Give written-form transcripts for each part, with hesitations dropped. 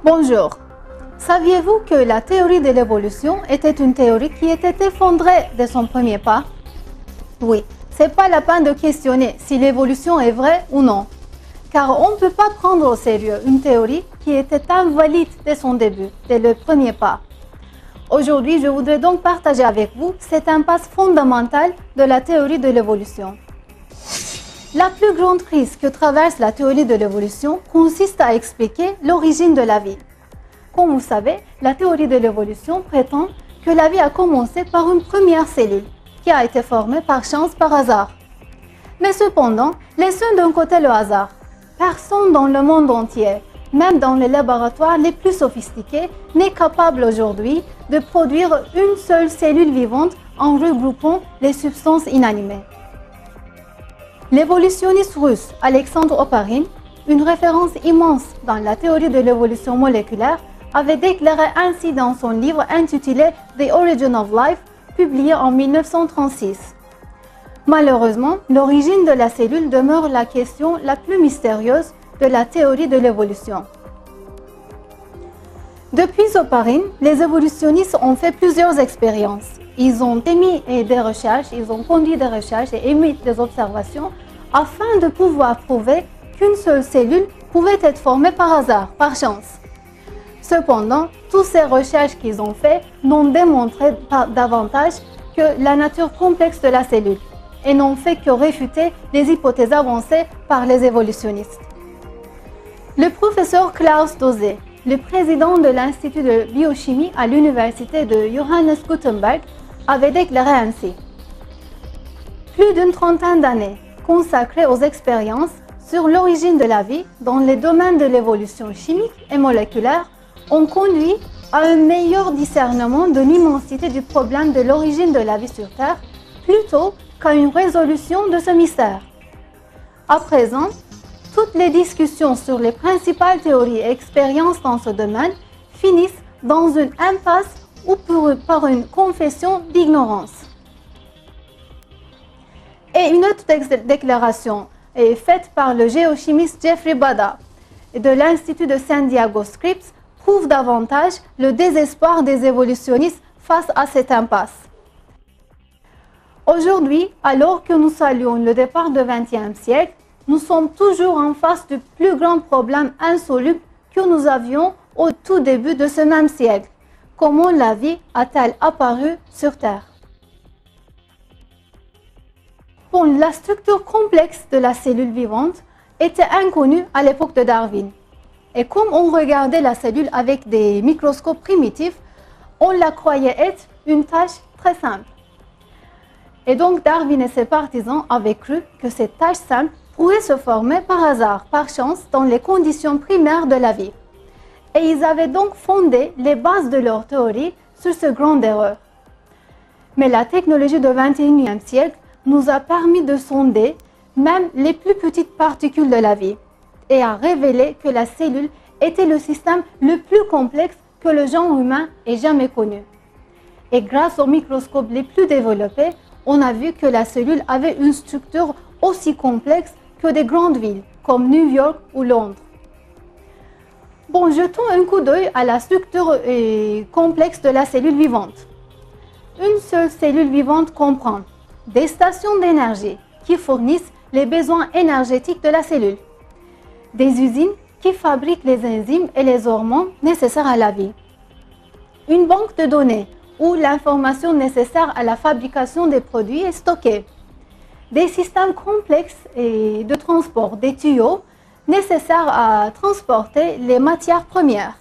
Bonjour. Saviez-vous que la théorie de l'évolution était une théorie qui était effondrée dès son premier pas? Oui, c'est pas la peine de questionner si l'évolution est vraie ou non, car on ne peut pas prendre au sérieux une théorie qui était invalide dès son début, dès le premier pas. Aujourd'hui, je voudrais donc partager avec vous cette impasse fondamentale de la théorie de l'évolution. La plus grande crise que traverse la théorie de l'évolution consiste à expliquer l'origine de la vie. Comme vous savez, la théorie de l'évolution prétend que la vie a commencé par une première cellule qui a été formée par chance, par hasard. Mais cependant, laissons d'un côté le hasard. Personne dans le monde entier, même dans les laboratoires les plus sophistiqués, n'est capable aujourd'hui de produire une seule cellule vivante en regroupant les substances inanimées. L'évolutionniste russe Alexandre Oparin, une référence immense dans la théorie de l'évolution moléculaire, avait déclaré ainsi dans son livre intitulé The Origin of Life, publié en 1936. Malheureusement, l'origine de la cellule demeure la question la plus mystérieuse de la théorie de l'évolution. Depuis Oparin, les évolutionnistes ont fait plusieurs expériences. Ils ont conduit des recherches et émis des observations afin de pouvoir prouver qu'une seule cellule pouvait être formée par hasard, par chance. Cependant, toutes ces recherches qu'ils ont faites n'ont démontré davantage que la nature complexe de la cellule et n'ont fait que réfuter les hypothèses avancées par les évolutionnistes. Le professeur Klaus Dose, le président de l'Institut de biochimie à l'université de Johannes Gutenberg, avait déclaré ainsi: plus d'une trentaine d'années consacrées aux expériences sur l'origine de la vie dans les domaines de l'évolution chimique et moléculaire ont conduit à un meilleur discernement de l'immensité du problème de l'origine de la vie sur Terre plutôt qu'à une résolution de ce mystère. À présent, toutes les discussions sur les principales théories et expériences dans ce domaine finissent dans une impasse ou par une confession d'ignorance. Et une autre déclaration est faite par le géochimiste Jeffrey Bada de l'Institut de San Diego Scripps prouve davantage le désespoir des évolutionnistes face à cette impasse. Aujourd'hui, alors que nous saluons le départ du XXe siècle, nous sommes toujours en face du plus grand problème insoluble que nous avions au tout début de ce même siècle. Comment la vie a-t-elle apparu sur Terre? Bon, la structure complexe de la cellule vivante était inconnue à l'époque de Darwin. Et comme on regardait la cellule avec des microscopes primitifs, on la croyait être une tâche très simple. Et donc Darwin et ses partisans avaient cru que cette tâche simple pourrait se former par hasard, par chance, dans les conditions primaires de la vie. Et ils avaient donc fondé les bases de leur théorie sur ce grande erreur. Mais la technologie du XXIe siècle nous a permis de sonder même les plus petites particules de la vie et a révélé que la cellule était le système le plus complexe que le genre humain ait jamais connu. Et grâce aux microscopes les plus développés, on a vu que la cellule avait une structure aussi complexe que des grandes villes comme New York ou Londres. Bon, jetons un coup d'œil à la structure complexe de la cellule vivante. Une seule cellule vivante comprend des stations d'énergie qui fournissent les besoins énergétiques de la cellule, des usines qui fabriquent les enzymes et les hormones nécessaires à la vie, une banque de données où l'information nécessaire à la fabrication des produits est stockée, des systèmes complexes de transport, des tuyaux nécessaires à transporter les matières premières,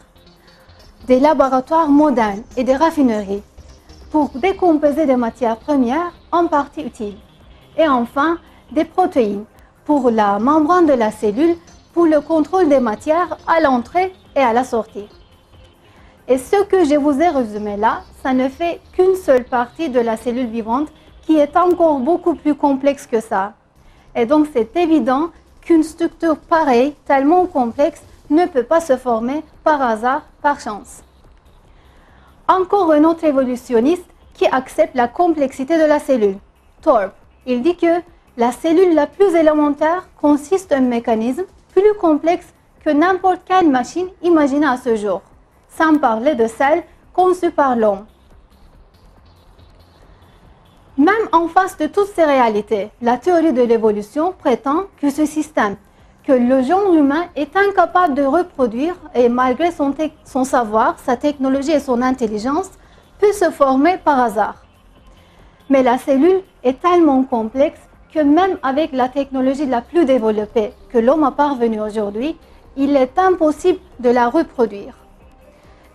des laboratoires modernes et des raffineries pour décomposer des matières premières en parties utiles, et enfin des protéines pour la membrane de la cellule pour le contrôle des matières à l'entrée et à la sortie. Et ce que je vous ai résumé là, ça ne fait qu'une seule partie de la cellule vivante qui est encore beaucoup plus complexe que ça. Et donc c'est évident qu'une structure pareille, tellement complexe, ne peut pas se former par hasard, par chance. Encore un autre évolutionniste qui accepte la complexité de la cellule, Thorpe. Il dit que la cellule la plus élémentaire consiste en un mécanisme plus complexe que n'importe quelle machine imaginée à ce jour, sans parler de celle conçue par l'homme. Même en face de toutes ces réalités, la théorie de l'évolution prétend que ce système, que le genre humain est incapable de reproduire et malgré son savoir, sa technologie et son intelligence, peut se former par hasard. Mais la cellule est tellement complexe que même avec la technologie la plus développée que l'homme a parvenue aujourd'hui, il est impossible de la reproduire.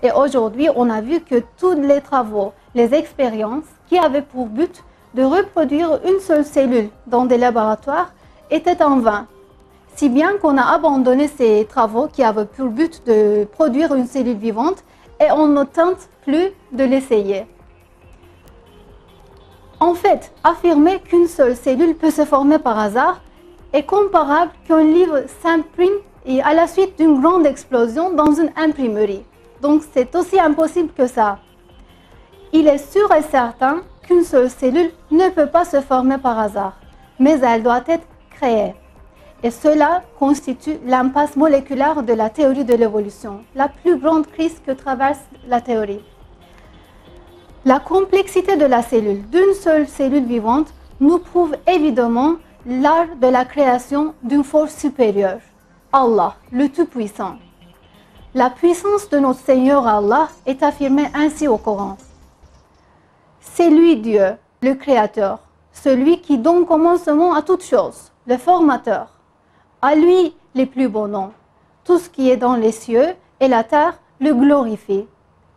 Et aujourd'hui, on a vu que tous les travaux, les expériences qui avaient pour but de reproduire une seule cellule dans des laboratoires étaient en vain. Si bien qu'on a abandonné ces travaux qui avaient pour but de produire une cellule vivante et on ne tente plus de l'essayer. En fait, affirmer qu'une seule cellule peut se former par hasard est comparable qu'un livre s'imprime à la suite d'une grande explosion dans une imprimerie. Donc c'est aussi impossible que ça. Il est sûr et certain qu'une seule cellule ne peut pas se former par hasard, mais elle doit être créée. Et cela constitue l'impasse moléculaire de la théorie de l'évolution, la plus grande crise que traverse la théorie. La complexité de la cellule, d'une seule cellule vivante, nous prouve évidemment l'art de la création d'une force supérieure, Allah, le Tout-Puissant. La puissance de notre Seigneur Allah est affirmée ainsi au Coran. C'est lui Dieu, le Créateur, celui qui donne commencement à toutes choses, le Formateur. À lui les plus beaux noms. Tout ce qui est dans les cieux et la terre le glorifie.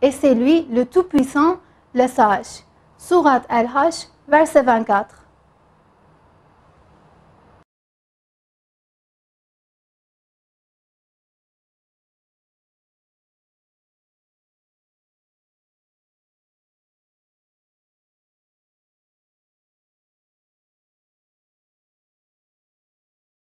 Et c'est lui le Tout-Puissant, le Sage. Sourate Al-Hajj, verset 24.